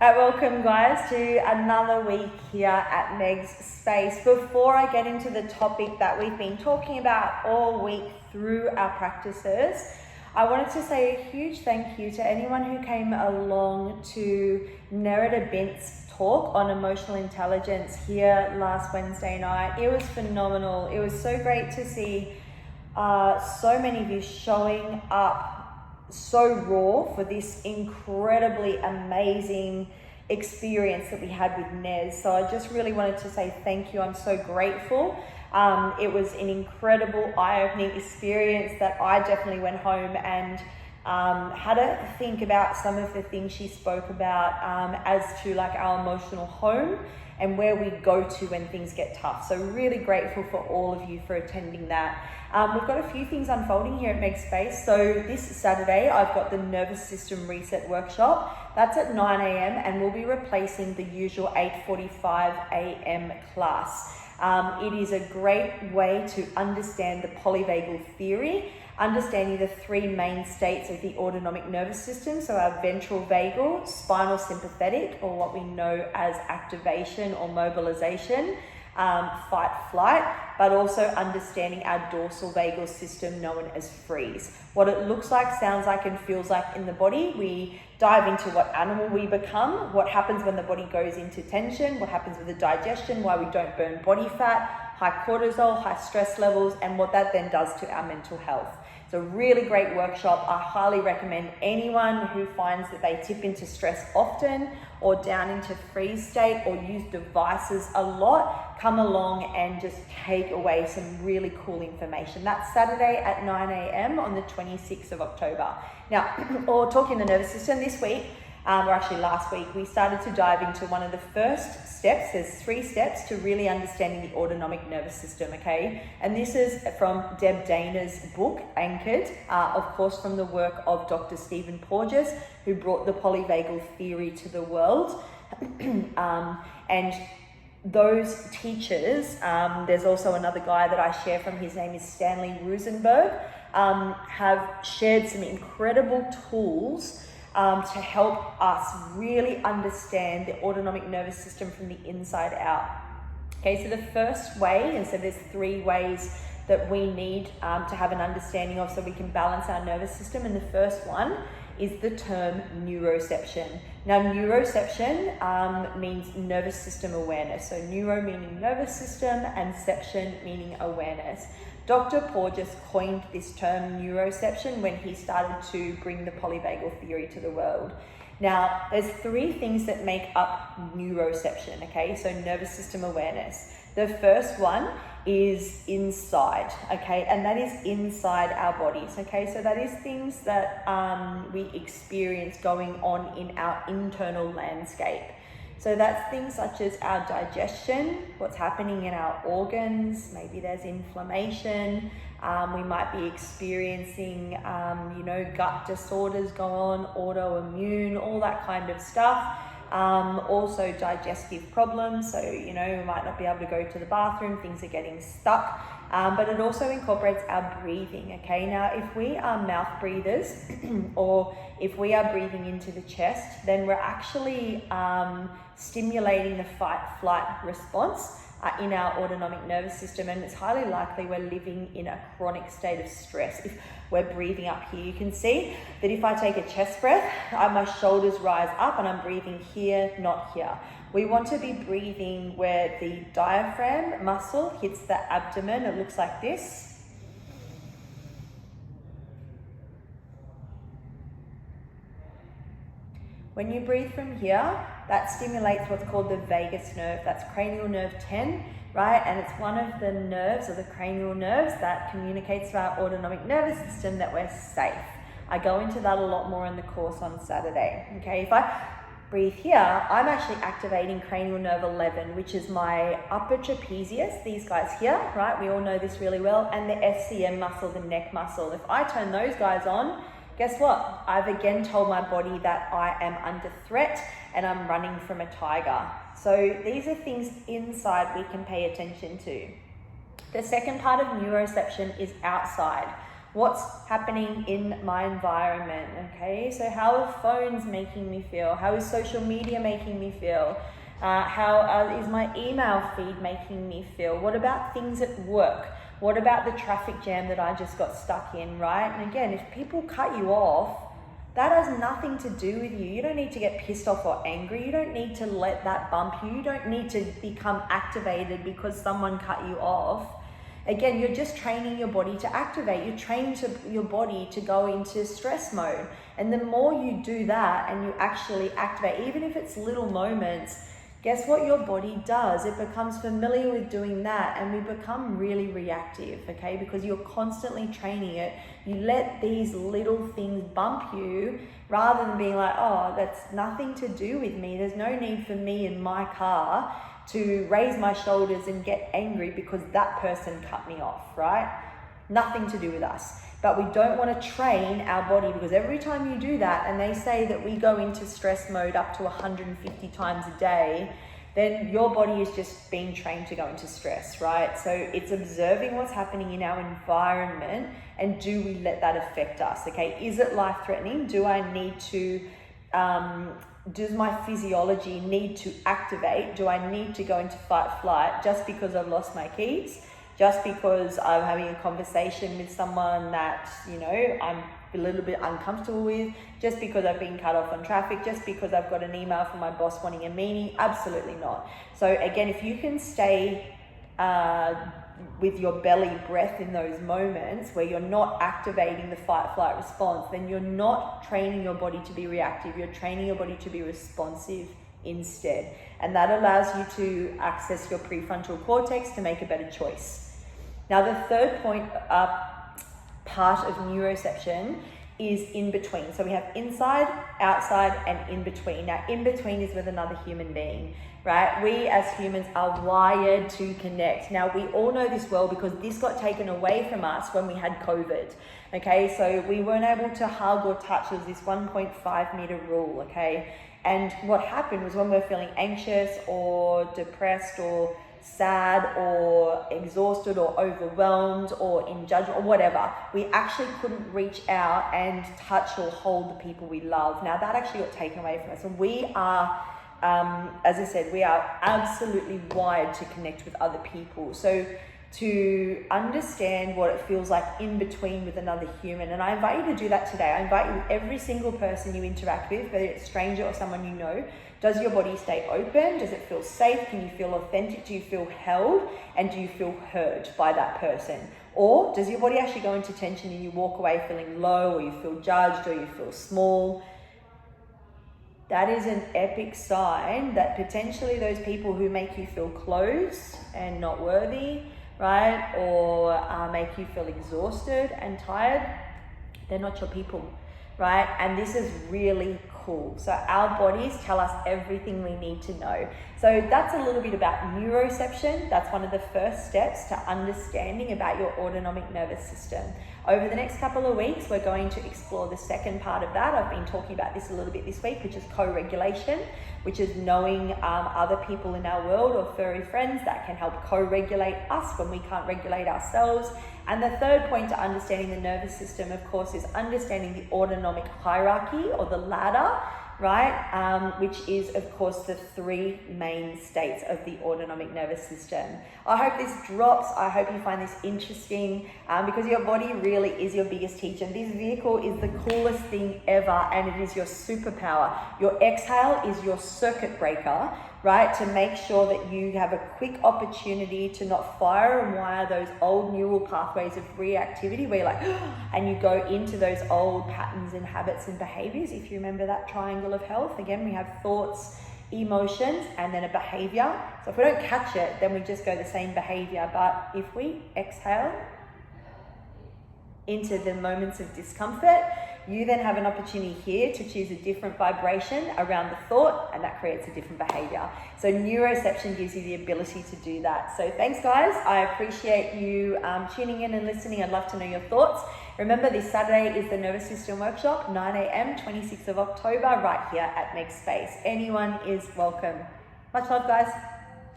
Welcome guys to another week here at Meg's Space. Before I get into the topic that we've been talking about all week through our practices, I wanted to say a huge thank you to anyone who came along to Nerida Bint's talk on emotional intelligence here last Wednesday night. It was phenomenal. It was so great to see so many of you showing up so raw for this incredibly amazing experience that we had with Nez. So I just really wanted to say thank you. I'm so grateful. It was an incredible eye-opening experience that I definitely went home and had to think about some of the things she spoke about as to like our emotional home and where we go to when things get tough. So really grateful for all of you for attending that. We've got a few things unfolding here at Meg Space. So this Saturday, I've got the Nervous System Reset Workshop. That's at 9 a.m. and we'll be replacing the usual 8:45 a.m. class. It is a great way to understand the polyvagal theory, understanding the three main states of the autonomic nervous system. So our ventral vagal, spinal sympathetic, or what we know as activation or mobilization, fight, flight, but also understanding our dorsal vagal system known as freeze. What it looks like, sounds like, and feels like in the body. We dive into what animal we become, what happens when the body goes into tension, what happens with the digestion, why we don't burn body fat, high cortisol, high stress levels, and what that then does to our mental health. It's a really great workshop. I highly recommend anyone who finds that they tip into stress often or down into freeze state or use devices a lot, come along and just take away some really cool information. That's Saturday at 9 a.m. on the 26th of October. Now, or talking the nervous system this week, or actually last week, we started to dive into one of the first steps. There's 3 steps to really understanding the autonomic nervous system, okay? And this is from Deb Dana's book, Anchored, of course, from the work of Dr. Stephen Porges, who brought the polyvagal theory to the world. And those teachers, there's also another guy that I share from, his name is Stanley Rosenberg, have shared some incredible tools to help us really understand the autonomic nervous system from the inside out. Okay, so the first way, and so there's 3 ways that we need to have an understanding of so we can balance our nervous system, and the first one is the term neuroception. Now, neuroception means nervous system awareness. So neuro meaning nervous system and ception meaning awareness. Dr. Porges coined this term neuroception when he started to bring the polyvagal theory to the world. Now, there's 3 things that make up neuroception, okay? So nervous system awareness. The first one is inside, okay? And that is inside our bodies, okay? So that is things that we experience going on in our internal landscape. So that's things such as our digestion, what's happening in our organs, maybe there's inflammation, we might be experiencing, gut disorders go on, autoimmune, all that kind of stuff. Also digestive problems, so, we might not be able to go to the bathroom, things are getting stuck. But it also incorporates our breathing, okay? Now, if we are mouth breathers or if we are breathing into the chest, then we're actually stimulating the fight-flight response in our autonomic nervous system, and it's highly likely we're living in a chronic state of stress. If we're breathing up here, you can see that if I take a chest breath, my shoulders rise up and I'm breathing here, not here. We want to be breathing where the diaphragm muscle hits the abdomen. It looks like this. When you breathe from here, that stimulates what's called the vagus nerve. That's cranial nerve 10, right? And it's one of the nerves, or the cranial nerves, that communicates to our autonomic nervous system that we're safe. I go into that a lot more in the course on Saturday, okay? If I breathe here, I'm actually activating cranial nerve 11, which is my upper trapezius, these guys here, right? We all know this really well, and the SCM muscle, the neck muscle. If I turn those guys on, guess what? I've again told my body that I am under threat and I'm running from a tiger. So these are things inside we can pay attention to. The second part of neuroception is outside. What's happening in my environment, okay? So how are phones making me feel? How is social media making me feel? How is my email feed making me feel? What about things at work? What about the traffic jam that I just got stuck in, right? And again, if people cut you off, that has nothing to do with you. You don't need to get pissed off or angry. You don't need to let that bump you. You don't need to become activated because someone cut you off. Again, you're just training your body to activate. You're training your body to go into stress mode. And the more you do that and you actually activate, even if it's little moments, guess what your body does? It becomes familiar with doing that, and we become really reactive, okay? Because you're constantly training it. You let these little things bump you rather than being like, oh, that's nothing to do with me. There's no need for me in my car to raise my shoulders and get angry because that person cut me off, right? Nothing to do with us. But we don't want to train our body, because every time you do that, and they say that we go into stress mode up to 150 times a day, then your body is just being trained to go into stress, right? So it's observing what's happening in our environment, and do we let that affect us, okay? Is it life-threatening? Do I need to, does my physiology need to activate? Do I need to go into fight-flight just because I've lost my keys? Just because I'm having a conversation with someone that, you know, I'm a little bit uncomfortable with, just because I've been cut off on traffic, just because I've got an email from my boss wanting a meeting? Absolutely not. So again, if you can stay with your belly breath in those moments where you're not activating the fight-flight response, then you're not training your body to be reactive. You're training your body to be responsive instead. And that allows you to access your prefrontal cortex to make a better choice. Now, the third point, part of neuroception is in between. So we have inside, outside, and in between. Now, in between is with another human being, right? We as humans are wired to connect. Now, we all know this well because this got taken away from us when we had COVID, okay? So we weren't able to hug or touch. There was this 1.5 meter rule, okay? And what happened was when we're feeling anxious or depressed or sad or exhausted or overwhelmed or in judgment or whatever, we actually couldn't reach out and touch or hold the people we love. Now that actually got taken away from us, and we are, as I said, we are absolutely wired to connect with other people. So to understand what it feels like in between with another human, and I invite you to do that today. I invite you with every single person you interact with, whether it's a stranger or someone you know. Does your body stay open? Does it feel safe? Can you feel authentic? Do you feel held? And do you feel heard by that person? Or does your body actually go into tension and you walk away feeling low, or you feel judged, or you feel small? That is an epic sign that potentially those people who make you feel closed and not worthy, right, or make you feel exhausted and tired, they're not your people, right? And this is really cool. So our bodies tell us everything we need to know. So that's a little bit about neuroception. That's one of the first steps to understanding about your autonomic nervous system. Over the next couple of weeks, we're going to explore the second part of that. I've been talking about this a little bit this week, which is co-regulation, which is knowing other people in our world or furry friends that can help co-regulate us when we can't regulate ourselves. And the third point to understanding the nervous system, of course, is understanding the autonomic hierarchy or the ladder, right? Which is, of course, the three main states of the autonomic nervous system. I hope this drops. I hope you find this interesting because your body really is your biggest teacher. This vehicle is the coolest thing ever, and it is your superpower. Your exhale is your circuit breaker, right? To make sure that you have a quick opportunity to not fire and wire those old neural pathways of reactivity where you're like, and you go into those old patterns and habits and behaviors. If you remember that triangle of health, again, we have thoughts, emotions, and then a behavior. So if we don't catch it, then we just go the same behavior. But if we exhale into the moments of discomfort, you then have an opportunity here to choose a different vibration around the thought, and that creates a different behavior. So neuroception gives you the ability to do that. So thanks, guys. I appreciate you tuning in and listening. I'd love to know your thoughts. Remember, this Saturday is the Nervous System Workshop, 9 a.m., 26th of October, right here at Meg Space. Anyone is welcome. Much love, guys.